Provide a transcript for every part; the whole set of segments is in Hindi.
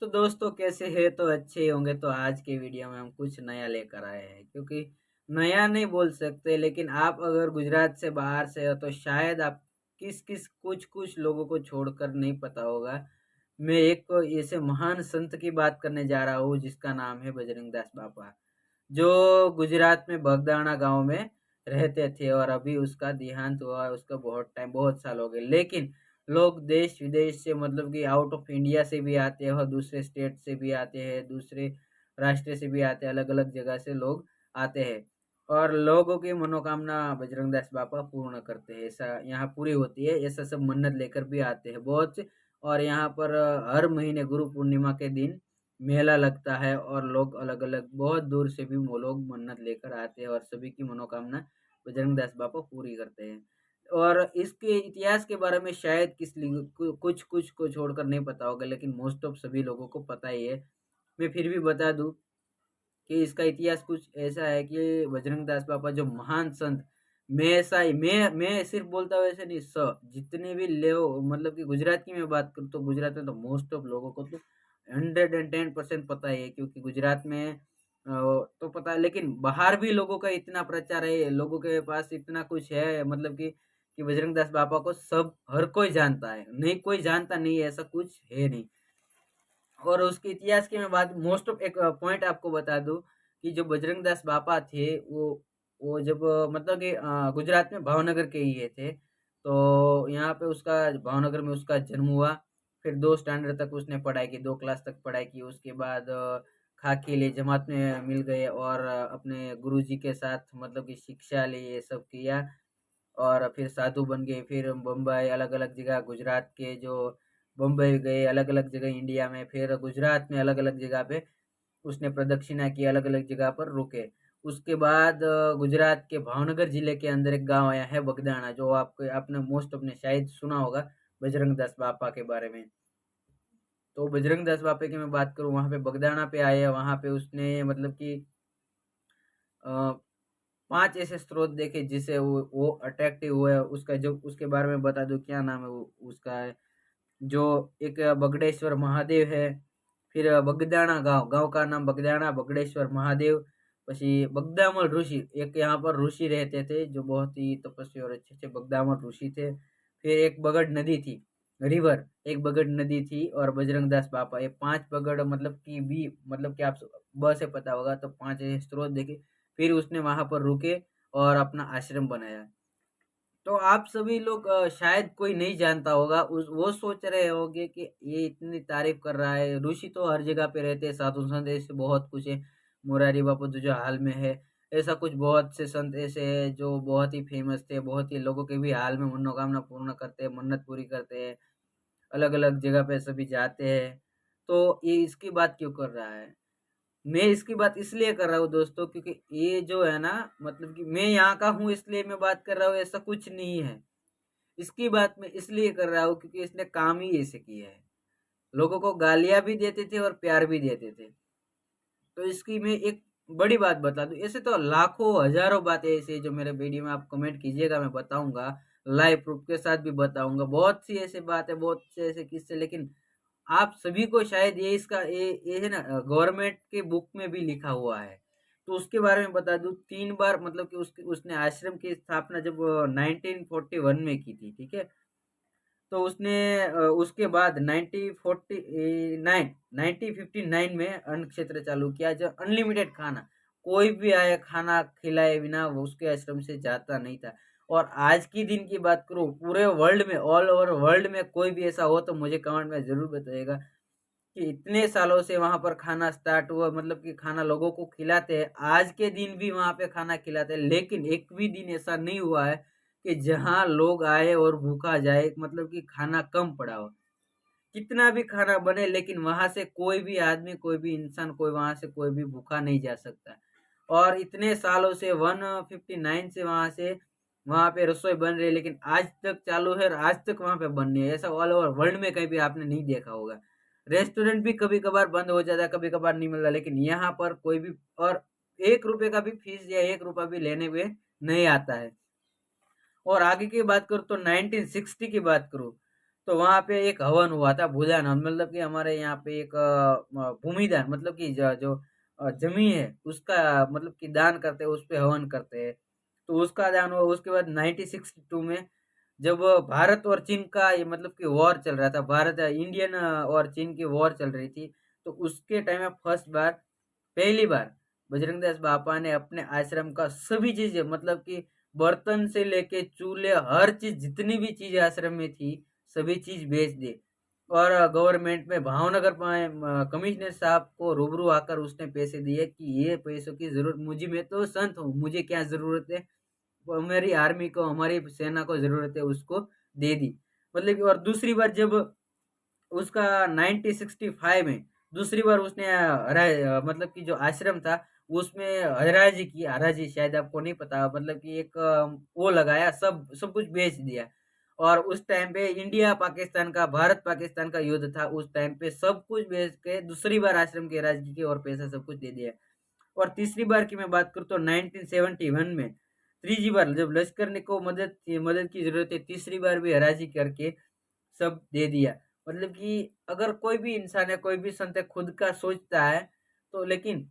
तो दोस्तों कैसे हैं? तो अच्छे ही होंगे। तो आज के वीडियो में हम कुछ नया लेकर आए हैं, क्योंकि नया नहीं बोल सकते, लेकिन आप अगर गुजरात से बाहर से हो तो शायद आप किस किस कुछ कुछ लोगों को छोड़कर नहीं पता होगा। मैं एक ऐसे महान संत की बात करने जा रहा हूँ जिसका नाम है बजरंग दास बापा, जो गुजरात में बगदाणा गांव में रहते थे और अभी उसका देहांत हुआ। उसका बहुत साल हो गए, लेकिन लोग देश विदेश से, मतलब कि आउट ऑफ इंडिया से भी आते हैं और दूसरे स्टेट से भी आते हैं, दूसरे राष्ट्र से भी आते हैं, अलग अलग जगह से लोग आते हैं और लोगों की मनोकामना बजरंग दास बापा पूर्ण करते हैं। ऐसा यहाँ पूरी होती है, ऐसा सब मन्नत लेकर भी आते हैं बहुत से। और यहाँ पर हर महीने गुरु पूर्णिमा के दिन मेला लगता है और लोग अलग अलग बहुत दूर से भी वो लोग मन्नत लेकर आते हैं और सभी की मनोकामना बजरंग दास बापा पूरी करते हैं। और इसके इतिहास के बारे में शायद कुछ कुछ को छोड़कर नहीं पता होगा, लेकिन मोस्ट ऑफ सभी लोगों को पता ही है। मैं फिर भी बता दूं कि इसका इतिहास कुछ ऐसा है कि बजरंग दास बापा जो महान संत, मैं ऐसा ही मैं सिर्फ बोलता हूँ ऐसे नहीं, जितने भी ले, मतलब कि गुजरात की मैं बात करूँ तो गुजरात में तो मोस्ट ऑफ लोगों को तो 110% पता ही है, क्योंकि गुजरात में तो पता है, लेकिन बाहर भी लोगों का इतना प्रचार है, लोगों के पास इतना कुछ है, मतलब कि बजरंग दास बापा को सब हर कोई जानता है, नहीं कोई जानता नहीं है ऐसा कुछ है नहीं। और उसके इतिहास की मैं बात मोस्ट ऑफ एक पॉइंट आपको बता दूं कि जो बजरंग दास बापा थे वो जब मतलब कि गुजरात में भावनगर के ही ये थे। तो यहाँ पे उसका भावनगर में उसका जन्म हुआ। फिर 2 स्टैंडर्ड तक उसने पढ़ाई की, 2 क्लास तक पढ़ाई की। उसके बाद खाकी ली, जमात में मिल गए और अपने गुरुजी के साथ मतलब कि शिक्षा ली, ये सब किया और फिर साधु बन गए। फिर बम्बई, अलग अलग जगह गुजरात के जो बम्बई गए, अलग अलग जगह इंडिया में, फिर गुजरात में अलग अलग जगह पे उसने प्रदक्षिणा की, अलग अलग जगह पर रुके। उसके बाद गुजरात के भावनगर जिले के अंदर एक गांव आया है बगदाना, जो आपको आपने मोस्ट अपने शायद सुना होगा बजरंग दास बापा के बारे में। तो बजरंग दास बापा की मैं बात करूं, वहां पे बगदाना पे आए, वहां पे उसने मतलब कि 5 ऐसे स्रोत देखे जिससे वो अट्रैक्टिव हुआ है। उसका जो उसके बारे में बता दूं, क्या नाम है उसका, जो एक बगड़ेश्वर महादेव है। फिर बगदाणा गांव, गांव का नाम बगदाणा, बगड़ेश्वर महादेव। પછી बगदामल ऋषि, एक यहाँ पर ऋषि रहते थे जो बहुत ही तपस्वी और अच्छे अच्छे बगदामल ऋषि थे। फिर एक बगड़ नदी थी, रिवर, एक बगड़ नदी थी और बजरंग दास बापा, ये 5 बगड़ मतलब कि भी, मतलब कि आप ब से पता होगा तो 5 ऐसे स्रोत देखे। फिर उसने वहां पर रुके और अपना आश्रम बनाया। तो आप सभी लोग शायद कोई नहीं जानता होगा, उस वो सोच रहे होंगे कि ये इतनी तारीफ कर रहा है, ऋषि तो हर जगह पे रहते हैं, साधु संत ऐसे बहुत कुछ है। मुरारी बापू तो जो हाल में है, ऐसा कुछ बहुत से संत ऐसे हैं जो बहुत ही फेमस थे, बहुत ही लोगों के भी हाल में मनोकामना पूर्ण करते हैं, मन्नत पूरी करते हैं, अलग अलग जगह पे सभी जाते हैं। तो ये इसकी बात क्यों कर रहा है? मैं इसकी बात इसलिए कर रहा हूँ दोस्तों, क्योंकि ये जो है ना, मतलब कि मैं यहाँ का हूँ इसलिए मैं बात कर रहा हूँ, ऐसा कुछ नहीं है। इसकी बात मैं इसलिए कर रहा हूँ क्योंकि इसने काम ही ऐसे किया है, लोगों को गालियां भी देते थे और प्यार भी देते थे। तो इसकी मैं एक बड़ी बात बता दूं, ऐसे तो लाखों हजारों बातें ऐसी जो मेरे वीडियो में आप कमेंट कीजिएगा, मैं बताऊंगा, लाइव प्रूफ के साथ भी बताऊंगा, बहुत सी ऐसी बात है, बहुत से ऐसे किस्से। लेकिन आप सभी को शायद ये है ना, गवर्नमेंट के बुक में भी लिखा हुआ है। तो उसके बारे में बता दूं, 3 बार मतलब कि उसने आश्रम की स्थापना जब 1941 में की थी, ठीक है। तो उसने उसके बाद 1959 में अन्न क्षेत्र चालू किया, जो अनलिमिटेड खाना, कोई भी आए खाना खिलाए बिना वो उसके आश्रम से जाता नहीं था। और आज की दिन की बात करूं, पूरे वर्ल्ड में, ऑल ओवर वर्ल्ड में कोई भी ऐसा हो तो मुझे कमेंट में जरूर बताइएगा कि इतने सालों से वहां पर खाना स्टार्ट हुआ, मतलब कि खाना लोगों को खिलाते हैं, आज के दिन भी वहां पे खाना खिलाते हैं, लेकिन एक भी दिन ऐसा नहीं हुआ है कि जहां लोग आए और भूखा जाए, मतलब कि खाना कम पड़ा हो। कितना भी खाना बने, लेकिन वहां से कोई भी आदमी, कोई भी इंसान, कोई वहां से कोई भी भूखा नहीं जा सकता। और इतने सालों से 159 से वहां पे रसोई बन रही है, लेकिन आज तक चालू है और आज तक वहां पे बन रही है। ऐसा ऑल ओवर वर्ल्ड में कहीं भी आपने नहीं देखा होगा। रेस्टोरेंट भी कभी कभार बंद हो जाता है, कभी कभार नहीं मिलता, लेकिन यहाँ पर कोई भी, और 1 रुपए का भी फीस या 1 रुपया भी लेने में नहीं आता है। और आगे की बात करूँ तो 1960 की बात करूँ, तो वहाँ पे एक हवन हुआ था भूदान, मतलब कि हमारे यहाँ पे एक भूमिदान, मतलब कि जो जमीन है उसका मतलब कि दान करते हैं, उस पे हवन करते हैं। तो उसका दान हुआ। उसके बाद 1962 में जब भारत और चीन का ये मतलब कि वॉर चल रहा था, भारत इंडियन और चीन की वॉर चल रही थी, तो उसके टाइम में पहली बार बजरंगदास बापा ने अपने आश्रम का सभी चीजें, मतलब कि बर्तन से लेके चूल्हे, हर चीज, जितनी भी चीज आश्रम में थी, सभी चीज बेच दी। और गवर्नमेंट में भावनगर कमिश्नर साहब को रूबरू आकर उसने पैसे दिए कि ये पैसों की जरूरत मुझे, मैं तो संत हूँ, मुझे क्या जरूरत है, वो मेरी आर्मी को, हमारी सेना को जरूरत है, उसको दे दी। मतलब कि और दूसरी बार जब उसका 1965 में दूसरी बार उसने मतलब कि जो आश्रम था उसमें हराजी की, हराजी शायद आपको नहीं पता, मतलब कि एक वो लगाया, सब सब कुछ बेच दिया। और उस टाइम पे इंडिया पाकिस्तान का, भारत पाकिस्तान का युद्ध था, उस टाइम पे सब कुछ बेच के दूसरी बार आश्रम की हराजी की और पैसा सब कुछ दे दिया। और तीसरी बार की मैं बात करूँ तो 1971 में तीसरी बार जब लश्कर ने को मदद की जरूरत है, तीसरी बार भी हराजी करके सब दे दिया। मतलब कि अगर कोई भी इंसान है, कोई भी संत है, खुद का सोचता है तो, लेकिन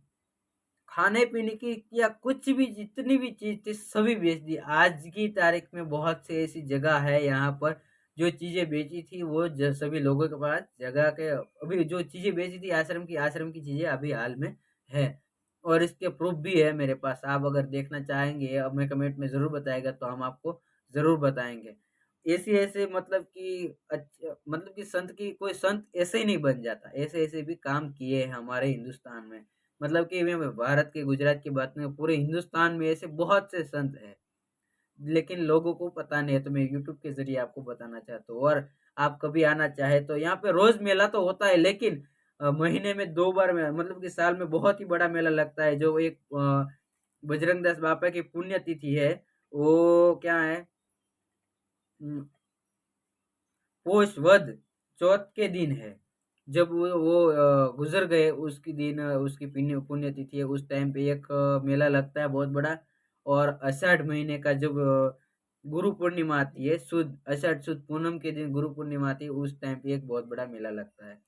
खाने पीने की या कुछ भी जितनी भी चीज थी सभी बेच दी। आज की तारीख में बहुत से ऐसी जगह है यहाँ पर, जो चीजें बेची थी वो सभी लोगों के पास जगह के, अभी जो चीजें बेची थी आश्रम की चीजें अभी हाल में है। और इसके प्रूफ भी है मेरे पास, आप अगर देखना चाहेंगे, अब मैं कमेंट में जरूर बताएगा तो हम आपको जरूर बताएंगे। ऐसे ऐसे मतलब कि मतलब कि संत की, कोई संत ऐसे ही नहीं बन जाता, ऐसे ऐसे भी काम किए हैं हमारे हिंदुस्तान में। मतलब कि मैं भारत के, गुजरात की बात नहीं, पूरे हिंदुस्तान में ऐसे बहुत से संत हैं, लेकिन लोगों को पता नहीं है, तो मैं यूट्यूब के जरिए आपको बताना चाहता हूँ। और आप कभी आना चाहे तो यहाँ पे रोज मेला तो होता है, लेकिन महीने में 2 बार में, मतलब कि साल में बहुत ही बड़ा मेला लगता है, जो एक बजरंग दास बापा की पुण्य तिथि है, वो क्या है, हम्म, पोष वध चौथ के दिन है। जब वो गुजर गए, उसकी दिन उसकी पुण्य पुण्य तिथि है, उस टाइम पे एक मेला लगता है बहुत बड़ा। और आषाढ़ महीने का जब गुरु पूर्णिमा आती है, शुद्ध आषाढ़ शुद्ध पूनम के दिन गुरु पूर्णिमा आती है, उस टाइम पे एक बहुत बड़ा मेला लगता है।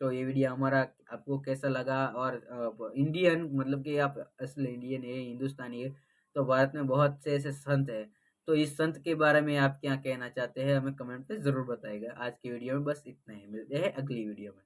तो ये वीडियो हमारा आपको कैसा लगा? और इंडियन, मतलब कि आप असल इंडियन है, हिंदुस्तानी है, तो भारत में बहुत से ऐसे संत है, तो इस संत के बारे में आप क्या कहना चाहते हैं, हमें कमेंट पे जरूर बताइएगा। आज की वीडियो में बस इतना ही, मिलते हैं अगली वीडियो में।